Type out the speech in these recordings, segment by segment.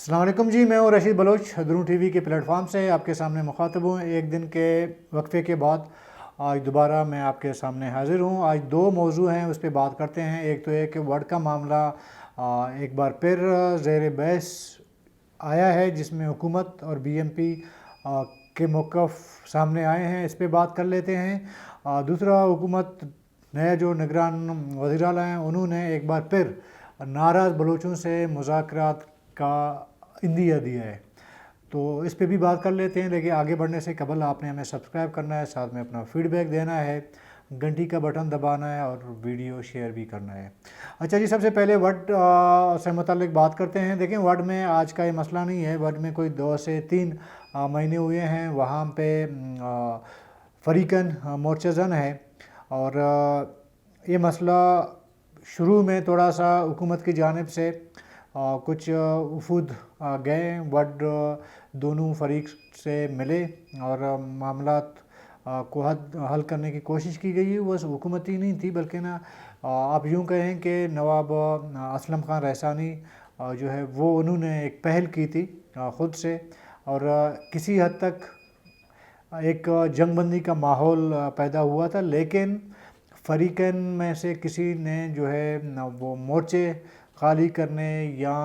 السلام علیکم جی، میں ہوں رشید بلوچ درون ٹی وی کے پلیٹ فارم سے آپ کے سامنے مخاطب ہوں۔ ایک دن کے وقفے کے بعد آج دوبارہ میں آپ کے سامنے حاضر ہوں۔ آج دو موضوع ہیں، اس پہ بات کرتے ہیں۔ ایک تو ہے کہ ورڈ کا معاملہ ایک بار پھر زیر بحث آیا ہے، جس میں حکومت اور بی ایم پی کے موقف سامنے آئے ہیں، اس پہ بات کر لیتے ہیں۔ دوسرا، حکومت نیا جو نگران وزیر اعلیٰ ہیں، انہوں نے ایک بار پھر ناراض بلوچوں سے مذاکرات کا عندیہ دیا ہے، تو اس پہ بھی بات کر لیتے ہیں۔ لیکن آگے بڑھنے سے قبل آپ نے ہمیں سبسکرائب کرنا ہے، ساتھ میں اپنا فیڈ بیک دینا ہے، گھنٹی کا بٹن دبانا ہے اور ویڈیو شیئر بھی کرنا ہے۔ اچھا جی، سب سے پہلے ورڈ سے متعلق بات کرتے ہیں۔ دیکھیں، ورڈ میں آج کا یہ مسئلہ نہیں ہے، ورڈ میں کوئی 2 سے 3 مہینے ہوئے ہیں، وہاں پہ فریقاً مورچہ زن ہے، اور یہ مسئلہ شروع میں تھوڑا سا حکومت کی جانب سے کچھ وفود گئے، ورڈ دونوں فریق سے ملے اور معاملات کو حل کرنے کی کوشش کی گئی۔ وہ حکومتی نہیں تھی، بلکہ نا آپ یوں کہیں کہ نواب اسلم خان رحسانی جو ہے وہ انہوں نے ایک پہل کی تھی خود سے، اور کسی حد تک ایک جنگ بندی کا ماحول پیدا ہوا تھا۔ لیکن فریقین میں سے کسی نے جو ہے وہ مورچے خالی کرنے یا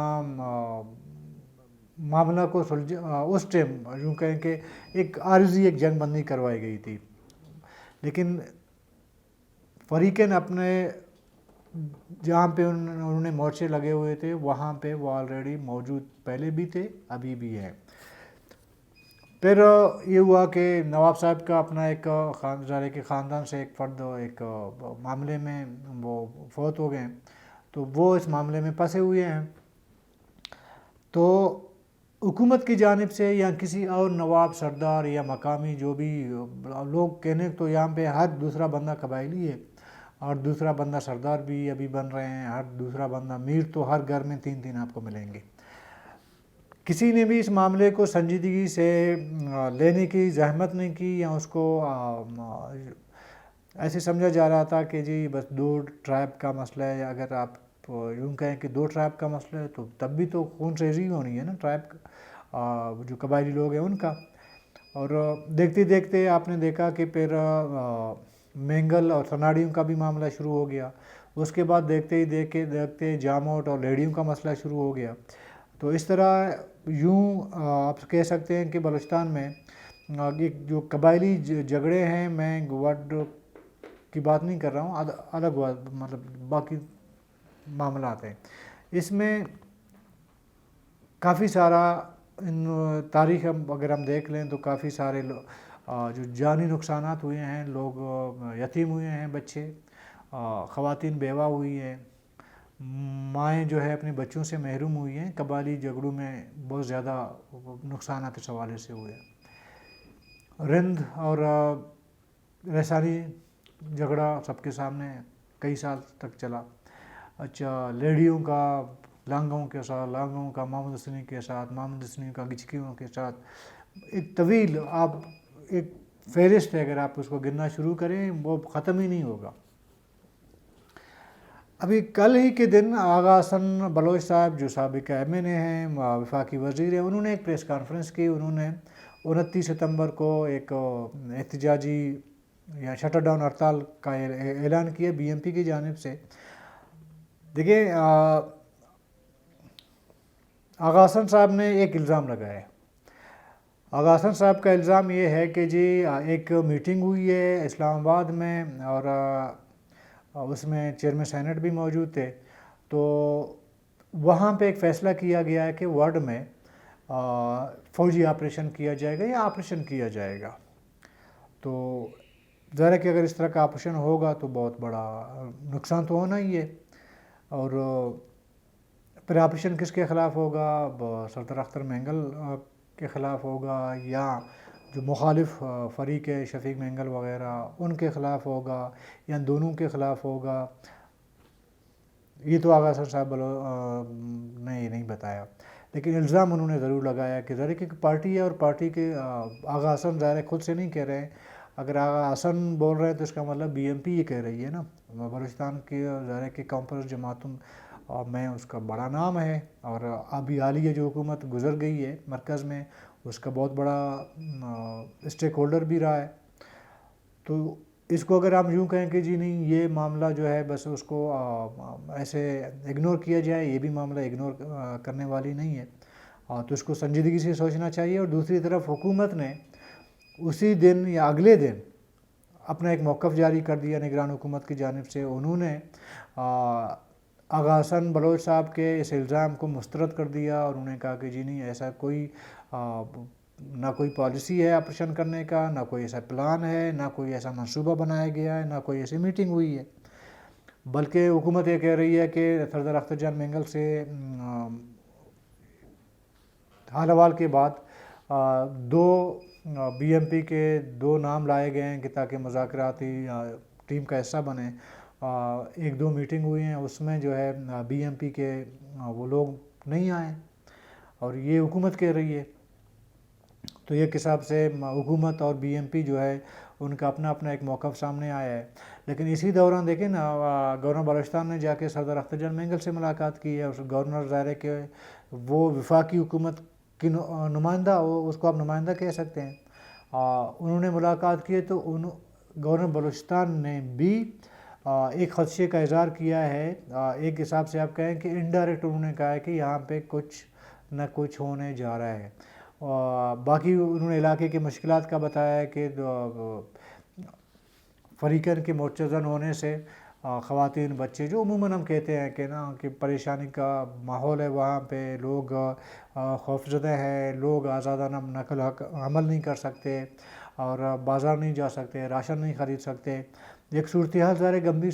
معاملہ کو اس ٹائم یوں کہیں کہ ایک عارضی ایک جنگ بندی کروائی گئی تھی، لیکن فریقین اپنے جہاں پہ انہوں نے مورچے لگے ہوئے تھے وہاں پہ وہ آلریڈی موجود پہلے بھی تھے، ابھی بھی ہے۔ پھر یہ ہوا کہ نواب صاحب کا اپنا ایک ظاہر کے خاندان سے ایک فرد ایک معاملے میں وہ فوت ہو گئے، تو وہ اس معاملے میں پھنسے ہوئے ہیں۔ تو حکومت کی جانب سے یا کسی اور نواب سردار یا مقامی جو بھی لوگ کہنے تو یہاں پہ ہر دوسرا بندہ قبائلی ہے اور دوسرا بندہ سردار بھی ابھی بن رہے ہیں، ہر دوسرا بندہ میر، تو ہر گھر میں 3 آپ کو ملیں گے۔ کسی نے بھی اس معاملے کو سنجیدگی سے لینے کی زحمت نہیں کی، یا اس کو ایسے سمجھا جا رہا تھا کہ جی بس 2 ٹرائب کا مسئلہ ہے۔ اگر آپ یوں کہیں کہ 2 ٹرائب کا مسئلہ ہے تو تب بھی تو خون ریزی ہونی ہے نا ٹرائب جو قبائلی لوگ ہیں ان کا۔ اور دیکھتے دیکھتے آپ نے دیکھا کہ پھر مینگل اور سناڑیوں کا بھی معاملہ شروع ہو گیا۔ اس کے بعد دیکھتے ہی دیکھتے جاموٹ اور لیڈیوں کا مسئلہ شروع ہو گیا۔ تو اس طرح یوں آپ کہہ سکتے ہیں کہ بلوچستان میں جو قبائلی جھگڑے ہیں، میں ورڈ کی بات نہیں کر رہا ہوں، الگ مطلب باقی معاملات ہیں، اس میں کافی سارا تاریخ اگر ہم دیکھ لیں تو کافی سارے جو جانی نقصانات ہوئے ہیں، لوگ یتیم ہوئے ہیں، بچے، خواتین بیوہ ہوئی ہیں، مائیں جو ہے اپنے بچوں سے محروم ہوئی ہیں۔ قبائلی جھگڑوں میں بہت زیادہ نقصانات اس حوالے سے ہوئے۔ رند اور رحسانی جھگڑا سب کے سامنے کئی سال تک چلا۔ اچھا، لیڈیوں کا لانگوں کے ساتھ، لانگوں کا محمد حسنی کے ساتھ، محمد حسنی کا گچکیوں کے ساتھ، ایک طویل آپ ایک فہرست ہے، اگر آپ اس کو گننا شروع کریں وہ ختم ہی نہیں ہوگا۔ ابھی کل ہی کے دن آغا حسن بلوچ صاحب جو سابق ایم این اے ہیں، وفاقی وزیر ہیں، انہوں نے ایک پریس کانفرنس کی۔ انہوں نے 29 ستمبر کو ایک احتجاجی یا شٹر ڈاؤن ہڑتال کا اعلان کیا بی ایم پی کی جانب سے۔ دیکھیں، آغا حسن صاحب نے ایک الزام لگایا ہے۔ آغا حسن صاحب کا الزام یہ ہے کہ جی ایک میٹنگ ہوئی ہے اسلام آباد میں، اور اس میں چیئرمین سینٹ بھی موجود تھے، تو وہاں پہ ایک فیصلہ کیا گیا ہے کہ ورڈ میں فوجی آپریشن کیا جائے گا یا آپریشن کیا جائے گا۔ تو ظاہر ہے کہ اگر اس طرح کا آپریشن ہوگا تو بہت بڑا نقصان تو ہونا ہی ہے، اور پھر آپریشن کس کے خلاف ہوگا؟ سردار اختر مینگل کے خلاف ہوگا، یا جو مخالف فریق ہے شفیق مینگل وغیرہ ان کے خلاف ہوگا، یا دونوں کے خلاف ہوگا؟ یہ تو آغا حسن صاحب نے یہ نہیں بتایا، لیکن الزام انہوں نے ضرور لگایا کہ ظاہر کہ پارٹی ہے، اور پارٹی کے آغا حسن ظاہر خود سے نہیں کہہ رہے ہیں۔ اگر آغا حسن بول رہے ہیں تو اس کا مطلب بی ایم پی یہ کہہ رہی ہے نا، بلوچستان کی ظاہر کہ کانفرنس جماعتوں میں اس کا بڑا نام ہے، اور ابھی حالیہ جو حکومت گزر گئی ہے مرکز میں اس کا بہت بڑا اسٹیک ہولڈر بھی رہا ہے۔ تو اس کو اگر ہم یوں کہیں کہ جی نہیں یہ معاملہ جو ہے بس اس کو ایسے اگنور کیا جائے، یہ بھی معاملہ اگنور کرنے والی نہیں ہے، تو اس کو سنجیدگی سے سوچنا چاہیے۔ اور دوسری طرف حکومت نے اسی دن یا اگلے دن اپنا ایک موقف جاری کر دیا نگران حکومت کی جانب سے۔ انہوں نے آغا حسن بلوچ صاحب کے اس الزام کو مسترد کر دیا، اور انہوں نے کہا کہ جی نہیں ایسا کوئی نہ کوئی پالیسی ہے آپریشن کرنے کا، نہ کوئی ایسا پلان ہے، نہ کوئی ایسا منصوبہ بنایا گیا ہے، نہ کوئی ایسی میٹنگ ہوئی ہے، بلکہ حکومت یہ کہہ رہی ہے کہ سردار اختر جان مینگل سے حال احوال کے بعد دو بی ایم پی کے 2 نام لائے گئے ہیں کہ تاکہ مذاکراتی ٹیم کا حصہ بنے۔ 1-2 میٹنگ ہوئی ہیں، اس میں جو ہے بی ایم پی کے وہ لوگ نہیں آئے، اور یہ حکومت کہہ رہی ہے۔ تو ایک حساب سے حکومت اور بی ایم پی جو ہے ان کا اپنا اپنا ایک موقف سامنے آیا ہے۔ لیکن اسی دوران دیکھیں نا گورنر بلوچستان نے جا کے سردار اختر جان مینگل سے ملاقات کی ہے، اس گورنر ظاہر ہے کہ وہ وفاقی حکومت کی نمائندہ، اس کو آپ نمائندہ کہہ سکتے ہیں، انہوں نے ملاقات کی ہے۔ تو گورنر بلوچستان نے بھی ایک خدشے کا اظہار کیا ہے، ایک حساب سے آپ کہیں کہ انڈائریکٹ انہوں نے کہا ہے کہ یہاں پہ کچھ نہ کچھ ہونے جا رہا ہے۔ باقی انہوں نے علاقے کی مشکلات کا بتایا ہے کہ فریقین کے متزن ہونے سے خواتین بچے جو عموماً ہم کہتے ہیں کہ پریشانی کا ماحول ہے، وہاں پہ لوگ خوفزدہ ہیں، لوگ آزادانہ نقل حمل نہیں کر سکتے، اور بازار نہیں جا سکتے، راشن نہیں خرید سکتے۔ ایک صورتحال ظاہر گمبھیر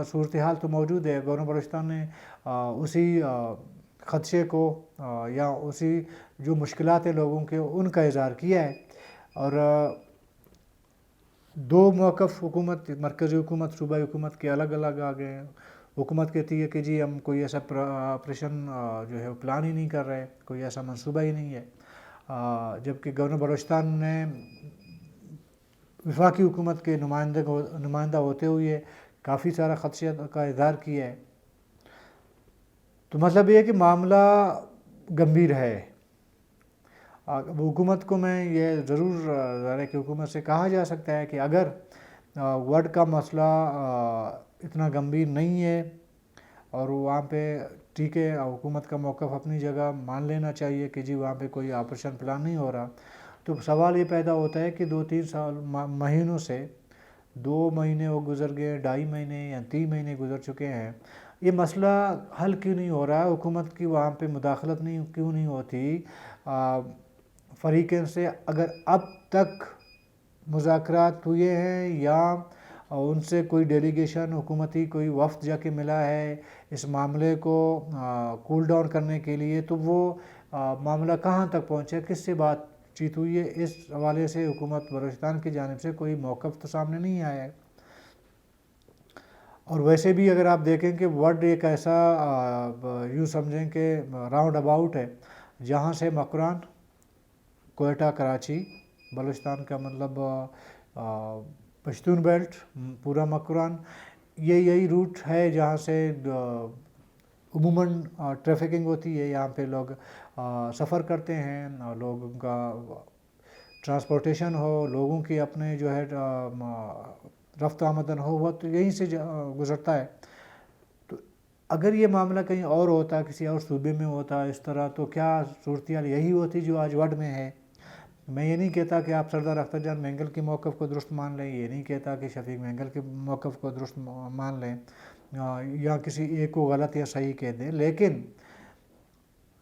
صورتحال تو موجود ہے۔ گورنر بلوچستان نے اسی خدشے کو یا اسی جو مشکلات ہیں لوگوں کے ان کا اظہار کیا ہے، اور 2 موقف حکومت، مرکزی حکومت صوبائی حکومت کے الگ الگ آ گئے ہیں۔ حکومت کہتی ہے کہ جی ہم کوئی ایسا آپریشن جو ہے پلان ہی نہیں کر رہے، کوئی ایسا منصوبہ ہی نہیں ہے، جبکہ گورنر بلوچستان نے وفاقی حکومت کے نمائندہ ہوتے ہوئے کافی سارا خدشے کا اظہار کیا ہے۔ تو مطلب یہ ہے کہ معاملہ گمبھیر ہے۔ حکومت کو میں یہ ضرور ظاہر ہے کہ حکومت سے کہا جا سکتا ہے کہ اگر وڈ کا مسئلہ اتنا گمبھیر نہیں ہے اور وہاں پہ ٹھیک ہے حکومت کا موقف اپنی جگہ مان لینا چاہیے کہ جی وہاں پہ کوئی آپریشن پلان نہیں ہو رہا، تو سوال یہ پیدا ہوتا ہے کہ 2-3 مہینوں سے 2 مہینے وہ گزر گئے، 2.5 مہینے یا 3 مہینے گزر چکے ہیں، یہ مسئلہ حل کیوں نہیں ہو رہا ہے؟ حکومت کی وہاں پہ مداخلت کیوں نہیں ہوتی؟ فریقین سے اگر اب تک مذاکرات ہوئے ہیں یا ان سے کوئی ڈیلیگیشن حکومتی کوئی وفد جا کے ملا ہے اس معاملے کو کول ڈاؤن کرنے کے لیے، تو وہ معاملہ کہاں تک پہنچے، کس سے بات چیت ہوئی ہے؟ اس حوالے سے حکومت بلوچستان کی جانب سے کوئی موقف تو سامنے نہیں آیا ہے۔ اور ویسے بھی اگر آپ دیکھیں کہ وڈ ایک ایسا یوں سمجھیں کہ راؤنڈ اباؤٹ ہے جہاں سے مکران، کوئٹہ، کراچی، بلوچستان کا مطلب پشتون بیلٹ، پورا مکران، یہی روٹ ہے جہاں سے عموماً ٹریفکنگ ہوتی ہے، یہاں پہ لوگ سفر کرتے ہیں، لوگوں کا ٹرانسپورٹیشن ہو، لوگوں کی اپنے جو ہے رفت آمدن ہو، وہ تو یہیں سے گزرتا ہے۔ تو اگر یہ معاملہ کہیں اور ہوتا، کسی اور صوبے میں ہوتا اس طرح، تو کیا صورتحال یہی ہوتی جو آج وڈ میں ہے؟ میں یہ نہیں کہتا کہ آپ سردار اختر جان مینگل کے موقف کو درست مان لیں، یہ نہیں کہتا کہ شفیق مینگل کے موقف کو درست مان لیں یا کسی ایک کو غلط یا صحیح کہہ دیں، لیکن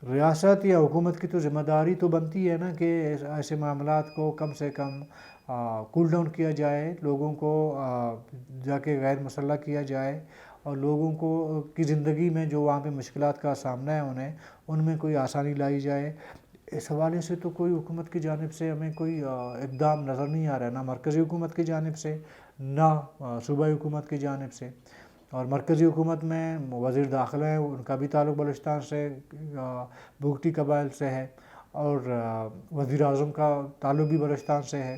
ریاست یا حکومت کی تو ذمہ داری تو بنتی ہے نا کہ ایسے معاملات کو کم سے کم کول ڈاؤن کیا جائے، لوگوں کو جا کے غیر مسلح کیا جائے، اور لوگوں کو کی زندگی میں جو وہاں پہ مشکلات کا سامنا ہے ان میں کوئی آسانی لائی جائے۔ اس حوالے سے تو کوئی حکومت کی جانب سے ہمیں کوئی اقدام نظر نہیں آ رہا ہے، نہ مرکزی حکومت کی جانب سے نہ صوبائی حکومت کی جانب سے۔ اور مرکزی حکومت میں وزیر داخلہ ہیں، ان کا بھی تعلق بلوچستان سے، بگٹی قبائل سے ہے، اور وزیر اعظم کا تعلق بھی بلوچستان سے ہے،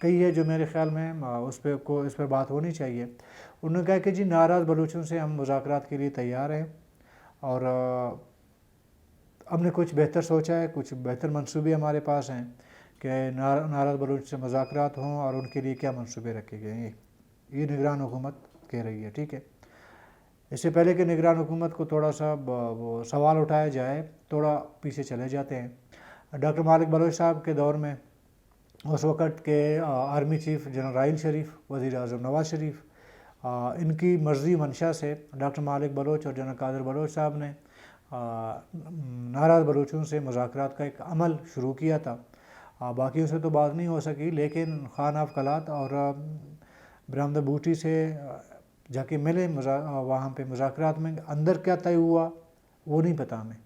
کئی ہے جو میرے خیال میں اس پر بات ہونی چاہیے۔ انہوں نے کہا کہ جی ناراض بلوچوں سے ہم مذاکرات کے لیے تیار ہیں، اور ہم نے کچھ بہتر سوچا ہے، کچھ بہتر منصوبے ہمارے پاس ہیں کہ ناراض بلوچ سے مذاکرات ہوں، اور ان کے لیے کیا منصوبے رکھے گئے ہیں، یہ نگران حکومت کہہ رہی ہے، ٹھیک ہے۔ اس سے پہلے کہ نگران حکومت کو تھوڑا سا وہ سوال اٹھایا جائے، تھوڑا پیچھے چلے جاتے ہیں۔ ڈاکٹر مالک بلوچ صاحب کے دور میں اس وقت کے army chief general Raheel Sharif, وزیر اعظم نواز شریف، ان کی مرضی منشا سے ڈاکٹر مالک بلوچ اور جنرل قادر بلوچ صاحب نے ناراض بلوچوں سے مذاکرات کا ایک عمل شروع کیا تھا۔ باقیوں سے تو بات نہیں ہو سکی، لیکن خان آف قلات اور برہمدر بوٹی سے جا کے ملے وہاں پہ مذاکرات میں۔ اندر کیا طے ہوا وہ نہیں پتہ ہمیں۔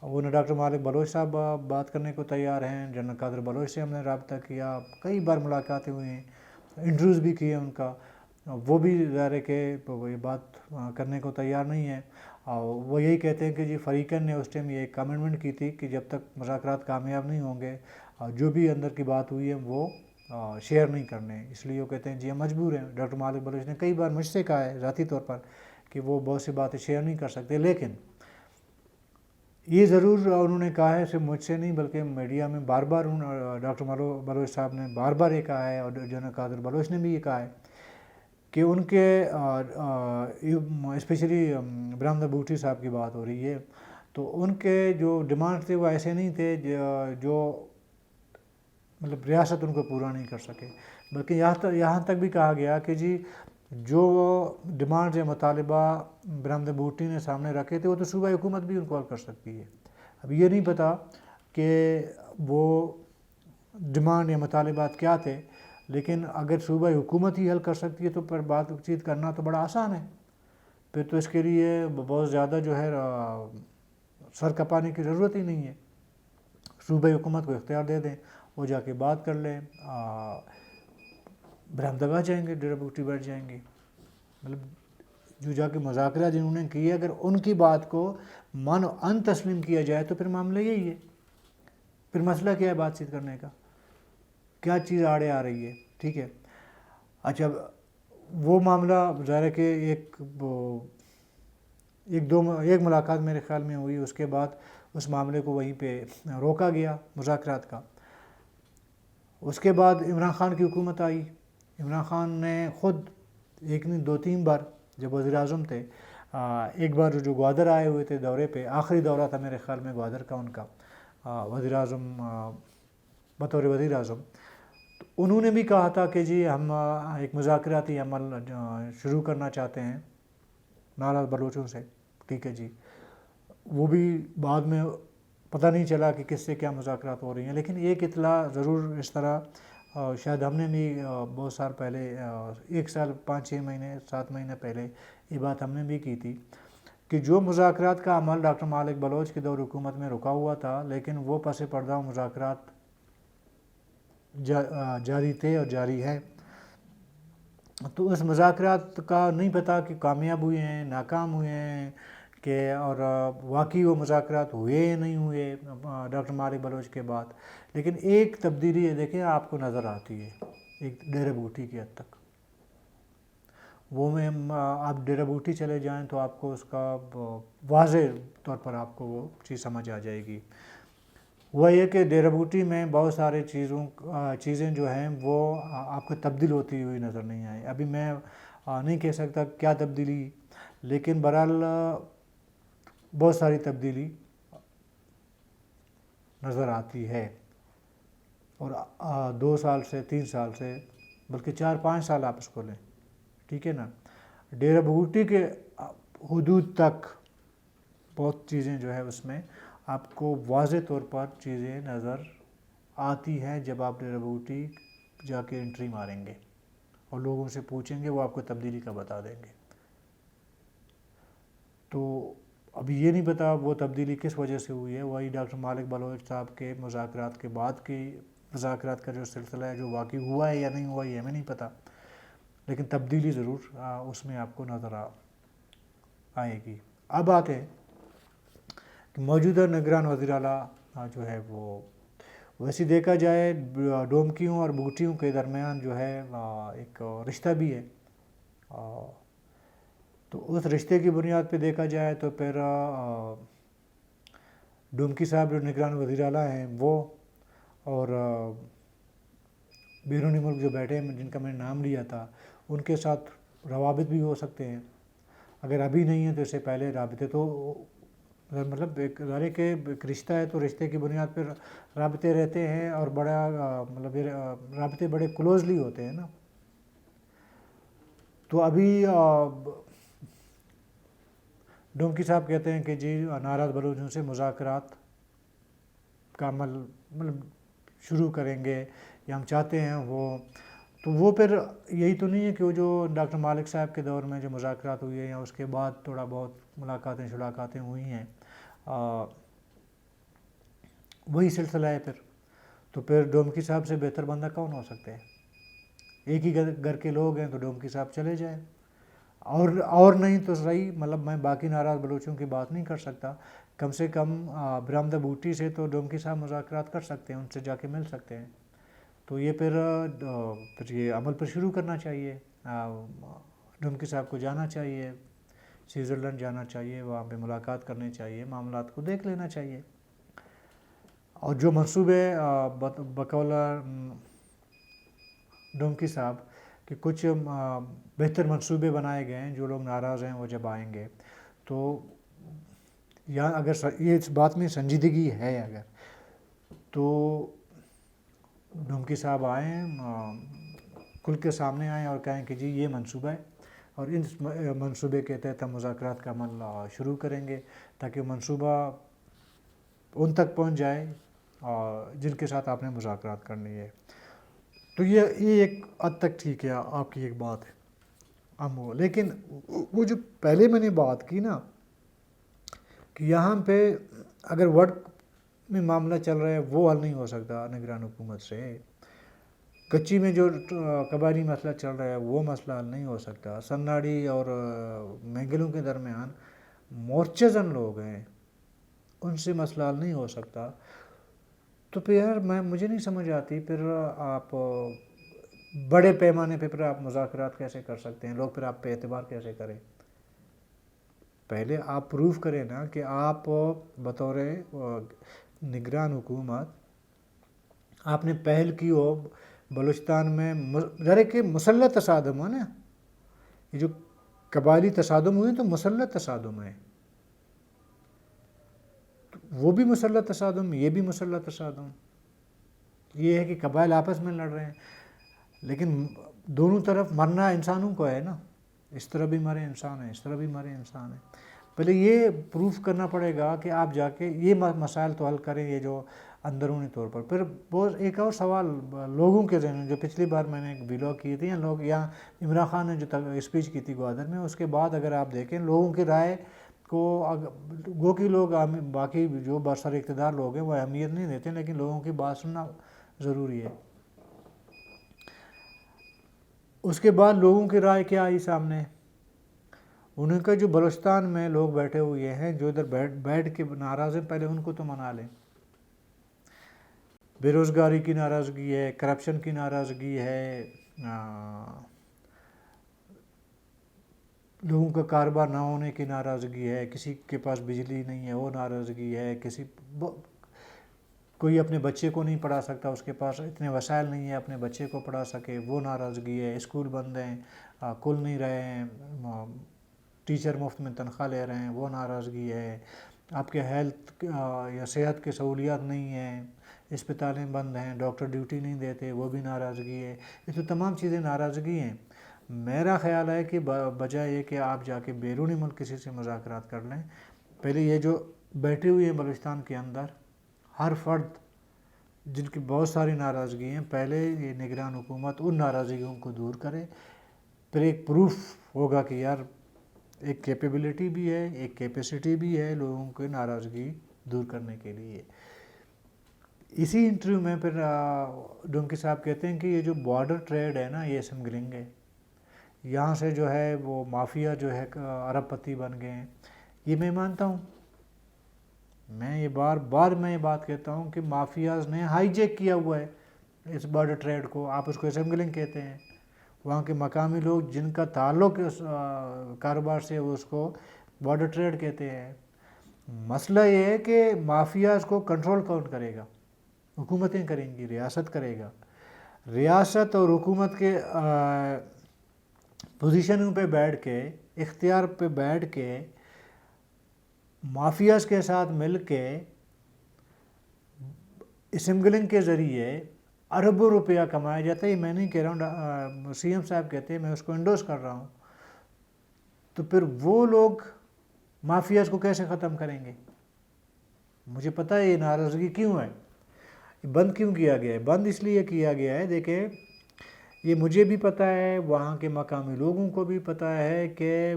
وہ نے ڈاکٹر مالک بلوچ صاحب بات کرنے کو تیار ہیں، جنرل قادر بلوچ سے ہم نے رابطہ کیا، کئی بار ملاقاتیں ہوئی ہیں، انٹرویوز بھی کیے ان کا، وہ بھی ظاہر ہے کہ یہ بات کرنے کو تیار نہیں ہے۔ وہ یہی کہتے ہیں کہ جی فریقین نے اس ٹائم یہ کمٹمنٹ کی تھی کہ جب تک مذاکرات کامیاب نہیں ہوں گے، جو بھی اندر کی بات ہوئی ہے وہ شیئر نہیں کرنے، اس لیے وہ کہتے ہیں جی ہم مجبور ہیں۔ ڈاکٹر مالک بلوچ نے کئی بار مجھ سے کہا ہے ذاتی طور پر کہ وہ بہت سی باتیں شیئر نہیں کر سکتے، لیکن یہ ضرور انہوں نے کہا ہے، صرف مجھ سے نہیں بلکہ میڈیا میں بار بار ڈاکٹر مالک بلوچ صاحب نے بار بار یہ کہا ہے، اور جنرل قادر بلوچ نے بھی یہ کہا ہے کہ ان کے اسپیشلی برہمدر بوٹی صاحب کی بات ہو رہی ہے، تو ان کے جو ڈیمانڈ تھے وہ ایسے نہیں تھے جو مطلب ریاست ان کو پورا نہیں کر سکے، بلکہ یہاں تک بھی کہا گیا کہ جی جو ڈیمانڈ یا مطالبہ برہمدر بوٹی نے سامنے رکھے تھے وہ تو صوبائی حکومت بھی ان کو حل کر سکتی ہے۔ اب یہ نہیں پتہ کہ وہ ڈیمانڈ یا مطالبات کیا تھے، لیکن اگر صوبائی حکومت ہی حل کر سکتی ہے تو پھر بات چیت کرنا تو بڑا آسان ہے، پھر تو اس کے لیے بہت زیادہ جو ہے سر کپانے کی ضرورت ہی نہیں ہے۔ صوبائی حکومت کو اختیار دے دیں، وہ جا کے بات کر لیں، برہمدر آ جائیں گے، ڈیرہ بوٹی بیٹھ جائیں گے۔ مطلب جو جا کے مذاکرہ جنہوں نے کیے، اگر ان کی بات کو من و ان تسلیم کیا جائے تو پھر معاملہ یہی ہے، پھر مسئلہ کیا ہے بات چیت کرنے کا، کیا چیز آڑے آ رہی ہے، ٹھیک ہے۔ اچھا وہ معاملہ ظاہر ہے کہ ایک ملاقات میرے خیال میں ہوئی، اس کے بعد اس معاملے کو وہیں پہ روکا گیا مذاکرات کا۔ اس کے بعد عمران خان کی حکومت آئی، عمران خان نے خود ایک نہیں 2-3 بار جب وزیر اعظم تھے، ایک بار جو گوادر آئے ہوئے تھے دورے پہ، آخری دورہ تھا میرے خیال میں گوادر کا ان کا، وزیر اعظم بطور وزیر اعظم، تو انہوں نے بھی کہا تھا کہ جی ہم ایک مذاکراتی عمل شروع کرنا چاہتے ہیں ناراض بلوچوں سے، ٹھیک ہے جی۔ وہ بھی بعد میں پتہ نہیں چلا کہ کس سے کیا مذاکرات ہو رہی ہیں، لیکن ایک اطلاع ضرور اس طرح شاید ہم نے بھی بہت سال پہلے 1 سال 5-6 مہینے 7 مہینے پہلے یہ بات ہم نے بھی کی تھی کہ جو مذاکرات کا عمل ڈاکٹر مالک بلوچ کے دور حکومت میں رکا ہوا تھا، لیکن وہ پس پردہ مذاکرات جاری تھے اور جاری ہیں۔ تو اس مذاکرات کا نہیں پتہ کہ کامیاب ہوئے ہیں، ناکام ہوئے ہیں، کہ اور واقعی وہ مذاکرات ہوئے یا نہیں ہوئے ڈاکٹر مالک بلوچ کے بعد، لیکن ایک تبدیلی دیکھیں آپ کو نظر آتی ہے ایک ڈیرہ بوٹی کی حد تک۔ وہ میں آپ ڈیرہ بوٹی چلے جائیں تو آپ کو اس کا واضح طور پر آپ کو وہ چیز سمجھ آ جائے گی۔ وہ یہ کہ ڈیرہ بوٹی میں بہت سارے چیزیں جو ہیں وہ آپ کو تبدیل ہوتی ہوئی نظر نہیں آئی۔ ابھی میں نہیں کہہ سکتا کیا تبدیلی، لیکن بہرحال بہت ساری تبدیلی نظر آتی ہے، اور 2 سال سے 3 سال سے بلکہ 4-5 سال آپ اس کو لیں، ٹھیک ہے نا۔ ڈیرہ بوٹی کے حدود تک بہت چیزیں جو ہے اس میں آپ کو واضح طور پر چیزیں نظر آتی ہیں جب آپ ڈیرہ بوٹی جا کے انٹری ماریں گے اور لوگوں سے پوچھیں گے، وہ آپ کو تبدیلی کا بتا دیں گے۔ تو ابھی یہ نہیں پتا وہ تبدیلی کس وجہ سے ہوئی ہے، وہی ڈاکٹر مالک بلوچ صاحب کے مذاکرات کے بعد کی مذاکرات کا جو سلسلہ ہے جو واقعی ہوا ہے یا نہیں ہوا یہ ہمیں نہیں پتہ، لیکن تبدیلی ضرور اس میں آپ کو نظر آئے گی۔ اب آتے ہیں کہ موجودہ نگران وزیر اعلیٰ جو ہے وہ ویسے دیکھا جائے ڈومکیوں اور بوٹیوں کے درمیان جو ہے ایک رشتہ بھی ہے، تو اس رشتے کی بنیاد پہ دیکھا جائے تو پھر ڈومکی صاحب جو نگران وزیر اعلیٰ ہیں وہ، اور بیرونی ملک جو بیٹھے ہیں جن کا میں نے نام لیا تھا، ان کے ساتھ روابط بھی ہو سکتے ہیں، اگر ابھی نہیں ہے تو اس سے پہلے رابطے تو مطلب ایک ادارے کے ایک رشتہ ہے تو رشتے کی بنیاد پر رابطے رہتے ہیں، اور بڑا مطلب رابطے بڑے کلوزلی ہوتے ہیں نا۔ تو ابھی ڈومکی صاحب کہتے ہیں کہ جی ناراض بلوچوں سے مذاکرات کا عمل مطلب شروع کریں گے، یا ہم چاہتے ہیں وہ پھر یہی تو نہیں ہے کہ وہ جو ڈاکٹر مالک صاحب کے دور میں جو مذاکرات ہوئی ہیں یا اس کے بعد تھوڑا بہت ملاقاتیں ہوئی ہیں، وہی سلسلہ ہے تو پھر ڈومکی صاحب سے بہتر بندہ کون ہو سکتے ہیں؟ ایک ہی گھر کے لوگ ہیں تو ڈومکی صاحب چلے جائیں، اور نہیں تو صحیح، مطلب میں باقی ناراض بلوچوں کی بات نہیں کر سکتا، کم سے کم برآمدہ بوٹی سے تو ڈومکی صاحب مذاکرات کر سکتے ہیں، ان سے جا کے مل سکتے ہیں، تو یہ پھر یہ عمل پر شروع کرنا چاہیے، ڈومکی صاحب کو جانا چاہیے، سوئٹزرلینڈ جانا چاہیے، وہاں پہ ملاقات کرنی چاہیے، معاملات کو دیکھ لینا چاہیے، اور جو منصوبے بقول ڈومکی صاحب کہ کچھ بہتر منصوبے بنائے گئے ہیں، جو لوگ ناراض ہیں وہ جب آئیں گے تو یا اگر یہ اس بات میں سنجیدگی ہے اگر تو ڈومکی صاحب آئیں، کھل کے سامنے آئیں اور کہیں کہ جی یہ منصوبہ ہے، اور ان منصوبے کے تحت ہم مذاکرات کا عمل شروع کریں گے، تاکہ منصوبہ ان تک پہنچ جائے جن کے ساتھ آپ نے مذاکرات کرنی ہے۔ تو یہ ایک حد تک ٹھیک ہے، آپ کی ایک بات ہے، لیکن وہ جو پہلے میں نے بات کی نا کہ یہاں پہ اگر ورڈ میں معاملہ چل رہا ہے وہ حل نہیں ہو سکتا نگران حکومت سے، کچی میں جو قبائلی مسئلہ چل رہا ہے وہ مسئلہ حل نہیں ہو سکتا، سناڑی اور مینگلوں کے درمیان مورچزن لوگ ہیں، ان سے مسئلہ حل نہیں ہو سکتا، تو پھر مجھے نہیں سمجھ آتی پھر آپ بڑے پیمانے پہ پھر آپ مذاکرات کیسے کر سکتے ہیں، لوگ پھر آپ پہ اعتبار کیسے کریں؟ پہلے آپ پروف کریں نا کہ آپ بطور نگران حکومت آپ نے پہل کی ہو بلوچستان میں، ذرا کہ مسلح تصادم ہے نا، یہ جو قبائلی تصادم ہوئے تو مسلح تصادم ہے، وہ بھی مسلح تصادم، یہ بھی مسلح تصادم، یہ ہے کہ قبائل آپس میں لڑ رہے ہیں، لیکن دونوں طرف مرنا انسانوں کو ہے نا، اس طرح بھی مرے انسان ہیں، اس طرح بھی مرے انسان ہیں، پہلے یہ پروف کرنا پڑے گا کہ آپ جا کے یہ مسائل تو حل کریں، یہ جو اندرونی طور پر۔ پھر بہت ایک اور سوال لوگوں کے ذہن میں، جو پچھلی بار میں نے ایک ویلاگ کی تھی، لوگ یہاں عمران خان نے جو اسپیچ کی تھی گوادر میں، اس کے بعد اگر آپ دیکھیں لوگوں کی رائے کو، گو کہ لوگ باقی جو برسر اقتدار لوگ ہیں وہ اہمیت نہیں دیتے، لیکن لوگوں کی بات سننا ضروری ہے۔ اس کے بعد لوگوں کی رائے کیا آئی سامنے، انہیں کا جو بلوچستان میں لوگ بیٹھے ہوئے ہیں جو ادھر بیٹھ کے ناراض ہیں، پہلے ان کو تو منا لیں، بے روزگاری کی ناراضگی ہے، کرپشن کی ناراضگی ہے، لوگوں کا کاروبار نہ ہونے کی ناراضگی ہے، کسی کے پاس بجلی نہیں ہے وہ ناراضگی ہے، کوئی اپنے بچے کو نہیں پڑھا سکتا، اس کے پاس اتنے وسائل نہیں ہے اپنے بچے کو پڑھا سکے، وہ ناراضگی ہے، اسکول بند ہیں، کھل نہیں رہے ہیں، ٹیچر مفت میں تنخواہ لے رہے ہیں، وہ ناراضگی ہے، آپ کے ہیلتھ یا صحت کی سہولیات نہیں ہیں، اسپتالیں بند ہیں، ڈاکٹر ڈیوٹی نہیں دیتے، وہ بھی ناراضگی ہے، یہ تو تمام چیزیں ناراضگی ہیں۔ میرا خیال ہے کہ بجائے یہ کہ آپ جا کے بیرونی ملک کسی سے مذاکرات کر لیں، پہلے یہ جو بیٹھے ہوئے ہیں بلوچستان کے اندر ہر فرد جن کی بہت ساری ناراضگی ہیں، پہلے یہ نگران حکومت ان ناراضگیوں کو دور کرے، پھر ایک پروف ہوگا کہ یار ایک کیپیبلٹی بھی ہے، ایک کیپیسٹی بھی ہے لوگوں کی ناراضگی دور کرنے کے لیے۔ اسی انٹرویو میں پھر ڈومکی صاحب کہتے ہیں کہ یہ جو بارڈر ٹریڈ ہے نا، یہ سمگلنگ ہے، یہاں سے جو ہے وہ مافیا جو ہے ارب پتی بن گئے ہیں، یہ میں مانتا ہوں، میں یہ بار بار میں یہ بات کہتا ہوں کہ مافیاز نے ہائی جیک کیا ہوا ہے اس بارڈر ٹریڈ کو. آپ اس کو اسمگلنگ کہتے ہیں. وہاں کے مقامی لوگ جن کا تعلق اس کاروبار سے وہ اس کو بارڈر ٹریڈ کہتے ہیں. مسئلہ یہ ہے کہ مافیاز کو کنٹرول کون کرے گا؟ حکومتیں کریں گی، ریاست کرے گا. ریاست اور حکومت کے پوزیشنوں پہ بیٹھ کے، اختیار پہ بیٹھ کے مافیاز کے ساتھ مل کے اسمگلنگ کے ذریعے اربوں روپیہ کمایا جاتا ہے. یہ میں نہیں کہہ رہا ہوں، سی ایم صاحب کہتے ہیں، میں اس کو انڈورس کر رہا ہوں. تو پھر وہ لوگ مافیاز کو کیسے ختم کریں گے؟ مجھے پتہ ہے یہ ناراضگی کیوں ہے، بند کیوں کیا گیا ہے. بند اس لیے کیا گیا ہے، دیکھیں یہ مجھے بھی پتہ ہے، وہاں کے مقامی لوگوں کو بھی پتہ ہے کہ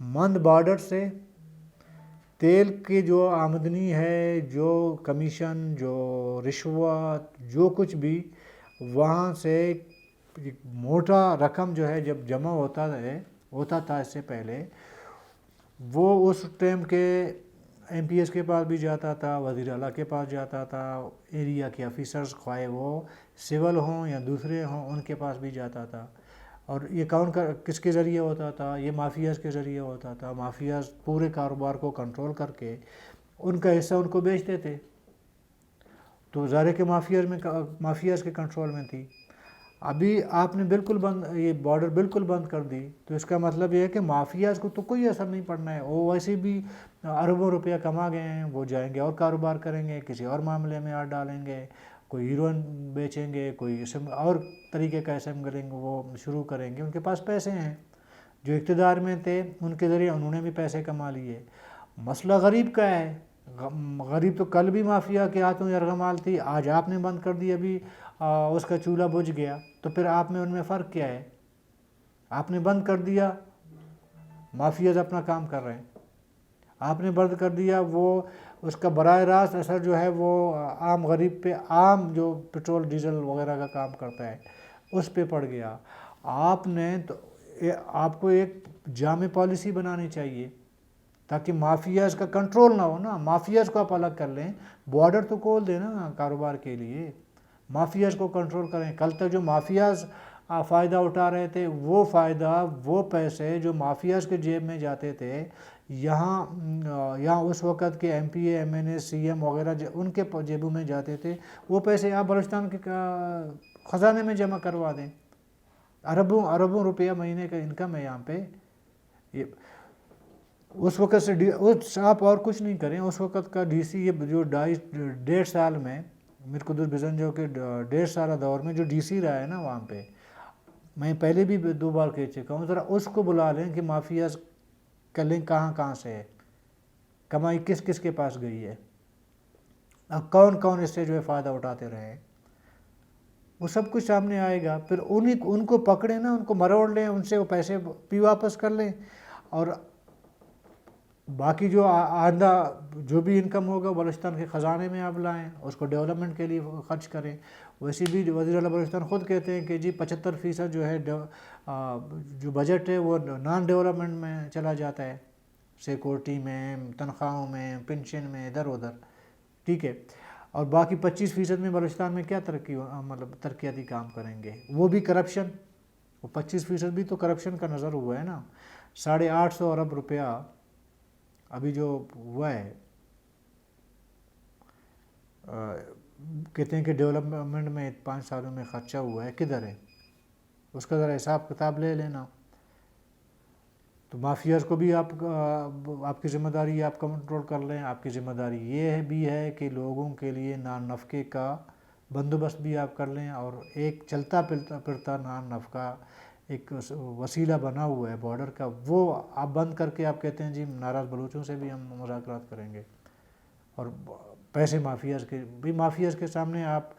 مند بارڈر سے تیل کی جو آمدنی ہے، جو کمیشن، جو رشوت، جو کچھ بھی وہاں سے موٹا رقم جو ہے جب جمع ہوتا تھا اس سے پہلے، وہ اس ٹائم کے ایم پی ایس کے پاس بھی جاتا تھا، وزیر اعلیٰ کے پاس جاتا تھا، ایریا کے آفیسرز خواہ وہ سول ہوں یا دوسرے ہوں ان کے پاس بھی جاتا تھا. اور یہ کس کے ذریعے ہوتا تھا؟ یہ مافیاز کے ذریعے ہوتا تھا. مافیاز پورے کاروبار کو کنٹرول کر کے ان کا حصہ ان کو بیچتے تھے. تو ظاہر کہ مافیاز کے کنٹرول میں تھی. ابھی آپ نے یہ بارڈر بالکل بند کر دی، تو اس کا مطلب یہ ہے کہ مافیاز کو تو کوئی اثر نہیں پڑنا ہے. وہ ویسے بھی اربوں روپیہ کما گئے ہیں، وہ جائیں گے اور کاروبار کریں گے، کسی اور معاملے میں ہاتھ ڈالیں گے، کوئی ہیروئن بیچیں گے، کوئی اور طریقے کا اسمگلنگ وہ شروع کریں گے. ان کے پاس پیسے ہیں، جو اقتدار میں تھے ان کے ذریعے انہوں نے بھی پیسے کما لیے. مسئلہ غریب کا ہے. غریب تو کل بھی مافیا کے ہاتھوں یرغمال تھی، آج آپ نے بند کر دی، ابھی اس کا چولہا بجھ گیا. تو پھر آپ میں ان میں فرق کیا ہے؟ آپ نے بند کر دیا، مافیاز اپنا کام کر رہے ہیں. آپ نے بند کر دیا، وہ اس کا براہ راست اثر جو ہے وہ عام غریب پہ، عام جو پٹرول ڈیزل وغیرہ کا کام کرتا ہے اس پہ پڑ گیا. آپ کو ایک جامع پالیسی بنانی چاہیے تاکہ مافیاز کا کنٹرول نہ ہو نا. مافیاز کو آپ الگ کر لیں، بارڈر تو کھول دیں نا کاروبار کے لیے. مافیاز کو کنٹرول کریں. کل تک جو مافیاز فائدہ اٹھا رہے تھے، وہ فائدہ، وہ پیسے جو مافیاز کے جیب میں جاتے تھے، یہاں اس وقت کے ایم پی اے، ایم این اے، سی ایم وغیرہ ان کے جیبوں میں جاتے تھے، وہ پیسے آپ بلوچستان کے خزانے میں جمع کروا دیں. اربوں روپیہ مہینے کا انکم ہے یہاں پہ. اس وقت سے آپ اور کچھ نہیں کریں. اس وقت کا ڈی سی، یہ جو 1.5 سال میں، میر قدس بزنجو کے 1.5 سالہ دور میں جو ڈی سی رہا ہے نا وہاں پہ، میں پہلے بھی 2 بار کہہ چکا ہوں، ذرا اس کو بلا لیں کہ مافیاز کا لنک کہاں سے ہے، کمائی کس کس کے پاس گئی ہے، اب کون اس سے جو ہے فائدہ اٹھاتے رہے، وہ سب کچھ سامنے آئے گا. پھر ان کو پکڑیں نا، ان کو مروڑ لیں، ان سے وہ پیسے بھی واپس کر لیں، اور باقی جو آئندہ جو بھی انکم ہوگا بلوچستان کے خزانے میں آپ لائیں، اس کو ڈیولپمنٹ کے لیے خرچ کریں. ویسے بھی وزیر اعلیٰ بلوچستان خود کہتے ہیں کہ جی 75% جو ہے جو بجٹ ہے وہ نان ڈیولپمنٹ میں چلا جاتا ہے، سیکورٹی میں، تنخواہوں میں، پنشن میں، ادھر ادھر. ٹھیک ہے، اور باقی 25% میں بلوچستان میں کیا ترقیاتی کام کریں گے؟ وہ بھی کرپشن. وہ 25% بھی تو کرپشن کا نظر ہوا ہے نا. 850 ارب روپیہ ابھی جو ہوا ہے، کہتے ہیں کہ ڈیولپمنٹ میں 5 سالوں میں خرچہ ہوا ہے، کدھر ہے؟ اس کا ذرا حساب کتاب لے لینا. تو مافیاز کو بھی آپ کی ذمہ داری آپ کنٹرول کر لیں. آپ کی ذمہ داری یہ بھی ہے کہ لوگوں کے لیے نان نفقے کا بندوبست بھی آپ کر لیں، اور ایک چلتا پھرتا نان نفقہ ایک وسیلہ بنا ہوا ہے بارڈر کا، وہ آپ بند کر کے آپ کہتے ہیں جی ناراض بلوچوں سے بھی ہم مذاکرات کریں گے. اور پیسے مافیاز کے سامنے آپ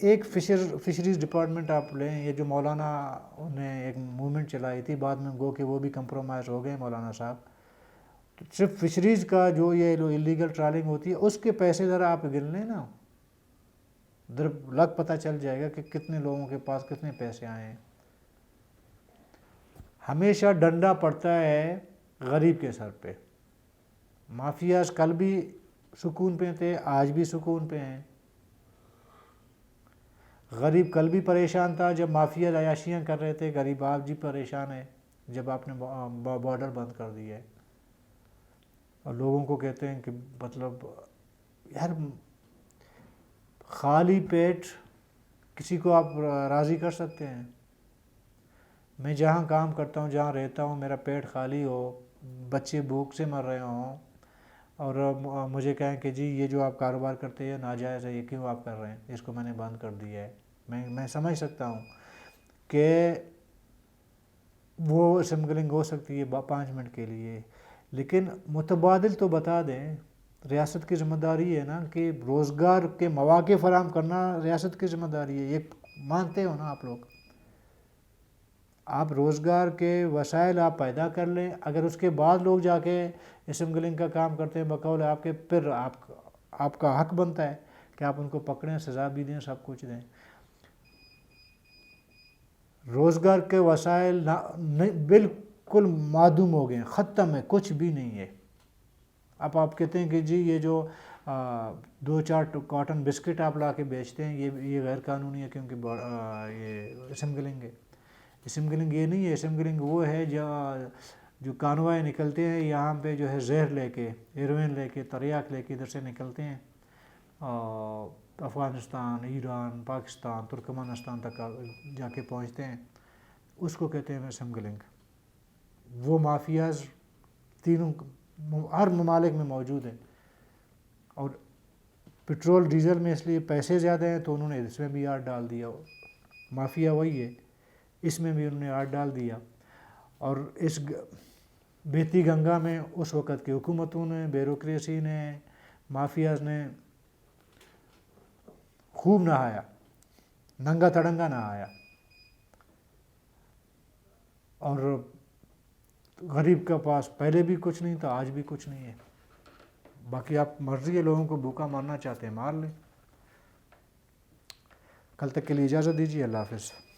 ایک فشریز ڈپارٹمنٹ آپ لیں. یہ جو مولانا نے ایک موومنٹ چلائی تھی، بعد میں گو کہ وہ بھی کمپرومائز ہو گئے مولانا صاحب. تو صرف فشریز کا جو یہ اللیگل ٹرالنگ ہوتی ہے اس کے پیسے ذرا آپ گن لیں نا، لگ پتہ چل جائے گا کہ کتنے لوگوں کے پاس کتنے پیسے آئے ہیں. ہمیشہ ڈنڈا پڑتا ہے غریب کے سر پہ. مافیاز کل بھی سکون پہ تھے، آج بھی سکون پہ ہیں۔ غریب کل بھی پریشان تھا جب مافیاز عیاشیاں کر رہے تھے، غریب آج بھی پریشان ہے جب آپ نے بارڈر بند کر دیا ہے۔ اور لوگوں کو کہتے ہیں کہ مطلب یار خالی پیٹ کسی کو آپ راضی کر سکتے ہیں؟ میں جہاں کام کرتا ہوں، جہاں رہتا ہوں، میرا پیٹ خالی ہو، بچے بھوک سے مر رہے ہوں، اور مجھے کہیں کہ جی یہ جو آپ کاروبار کرتے ہیں ناجائز ہے، یہ کیوں آپ کر رہے ہیں، اس کو میں نے بند کر دیا ہے۔ میں سمجھ سکتا ہوں کہ وہ اسمگلنگ ہو سکتی ہے 5 منٹ کے لیے، لیکن متبادل تو بتا دیں۔ ریاست کی ذمہ داری ہے نا کہ روزگار کے مواقع فراہم کرنا ریاست کی ذمہ داری ہے، یہ مانتے ہو نا آپ لوگ؟ آپ روزگار کے وسائل آپ پیدا کر لیں، اگر اس کے بعد لوگ جا کے اسمگلنگ کا کام کرتے ہیں بقول آپ کے، پھر آپ کا حق بنتا ہے کہ آپ ان کو پکڑیں، سزا بھی دیں، سب کچھ دیں۔ روزگار کے وسائل بالکل معدوم ہو گئے، ختم ہے، کچھ بھی نہیں ہے۔ اب آپ کہتے ہیں کہ جی یہ جو 2-4 کاٹن بسکٹ آپ لا کے بیچتے ہیں یہ غیر قانونی ہے کیونکہ یہ اسمگلنگ ہے۔ اسمگلنگ یہ نہیں ہے، اسمگلنگ وہ ہے جو کانوائے نکلتے ہیں یہاں پہ، جو ہے زہر لے کے، ہیروئن لے کے، تریاک لے کے ادھر سے نکلتے ہیں، افغانستان، ایران، پاکستان، ترکمانستان تک جا کے پہنچتے ہیں، اس کو کہتے ہیں اسمگلنگ۔ وہ مافیاز تینوں ہر ممالک میں موجود ہیں، اور پٹرول ڈیزل میں اس لیے پیسے زیادہ ہیں تو انہوں نے اس میں بھی ہاتھ ڈال دیا۔ مافیا وہی ہے، اس میں بھی انہوں نے ہاتھ ڈال دیا۔ اور اس بہتی گنگا میں اس وقت کی حکومتوں نے، بیوروکریسی نے، مافیاز نے خوب نہایا، ننگا تڑنگا نہایا، اور غریب کے پاس پہلے بھی کچھ نہیں تھا، آج بھی کچھ نہیں ہے۔ باقی آپ مرضی ہے، لوگوں کو بھوکا مارنا چاہتے ہیں مار لیں۔ کل تک کے لیے اجازت دیجیے، اللہ حافظ۔